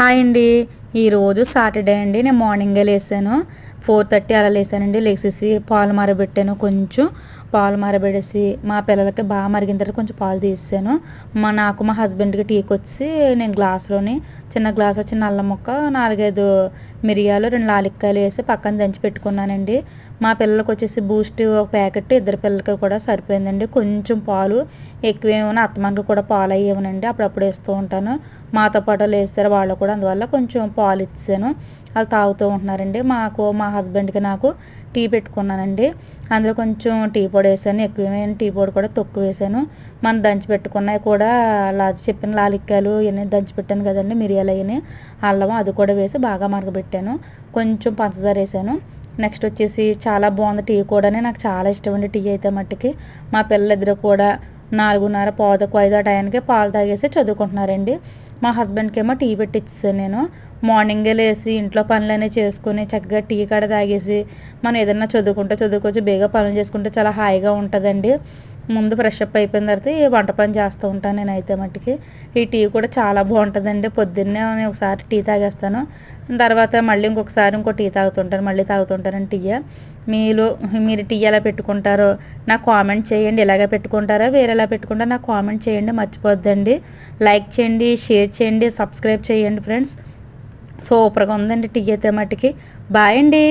Hi అండి. ఈరోజు Saturday అండి. నేను మార్నింగే లేసాను. 4:30 అలా లేసానండి. లేసేసి పాలు మరబెట్టాను. కొంచెం పాలు మరబెట్టేసి మా పిల్లలకి బాగా మరిగిన తర్వాత కొంచెం పాలు తీసాను. నాకు మా హస్బెండ్కి టీకి వచ్చి నేను గ్లాస్లోని చిన్న గ్లాస్ చిన్న అల్లం ముక్క 4-5 మిరియాలు 2 లాలిక్కాయలు వేసి పక్కన దంచి పెట్టుకున్నానండి. మా పిల్లలకి వచ్చేసి బూస్ట్ ఒక ప్యాకెట్, ఇద్దరు పిల్లలకి కూడా సరిపోయిందండి. కొంచెం పాలు ఎక్కువేమైనా అత్తమానికి కూడా పాలు అయ్యేవనండి, అప్పుడప్పుడు వేస్తూ ఉంటాను. మాతో పాటు లేస్తారు వాళ్ళు కూడా, అందువల్ల కొంచెం పాలు ఇచ్చాను. వాళ్ళు తాగుతూ ఉంటున్నారండి. మా హస్బెండ్కి నాకు టీ పెట్టుకున్నానండి. అందులో కొంచెం టీ పొడి వేసాను, ఎక్కువ టీ పొడి కూడా తక్కువ వేసాను. మనం దంచి పెట్టుకున్నవి కూడా చెప్పిన లాలిక్కాయలు ఇవన్నీ దంచి పెట్టాను కదండి, మిరియాలు అవన్నీ, అల్లం అది కూడా వేసి బాగా మరగబెట్టాను. కొంచెం పంచదార వేసాను. నెక్స్ట్ వచ్చేసి చాలా బాగుంది టీ కూడా. నాకు చాలా ఇష్టం అండి టీ అయితే మట్టుకి. మా పిల్లలిద్దరు కూడా 4:30 పావుతక్కువ 5 ఆ టయానికి పాలు తాగేసి చదువుకుంటున్నారండి. మా హస్బెండ్కి ఏమో టీ పెట్టిచ్చేసాను నేను. మార్నింగే లేసి ఇంట్లో పనులన్నీ చేసుకుని చక్కగా టీ కాడ తాగేసి మనం ఏదన్నా చదువుకోవచ్చు, బేగా పనులు చేసుకుంటే చాలా హాయిగా ఉంటుందండి. ముందు ఫ్రెష్ అప్ అయిపోయిన తర్వాత ఈ వంట పని చేస్తూ ఉంటాను నేనైతే మట్టుకి. ఈ టీ కూడా చాలా బాగుంటుందండి. పొద్దున్నే ఒకసారి టీ తాగేస్తాను, తర్వాత మళ్ళీ ఇంకొకసారి ఇంకో టీ తాగుతుంటాను, మళ్ళీ తాగుతుంటాను టీ. మీరు టీ ఎలా పెట్టుకుంటారో నాకు కామెంట్ చేయండి. ఇలాగే పెట్టుకుంటారా వేరేలా పెట్టుకుంటారో నాకు కామెంట్ చేయండి, మర్చిపోద్దండి. లైక్ చేయండి, షేర్ చేయండి, సబ్స్క్రైబ్ చేయండి ఫ్రెండ్స్. సూపర్గా ఉందండి టీ అయితే మట్టుకి. బాయ్ అండి.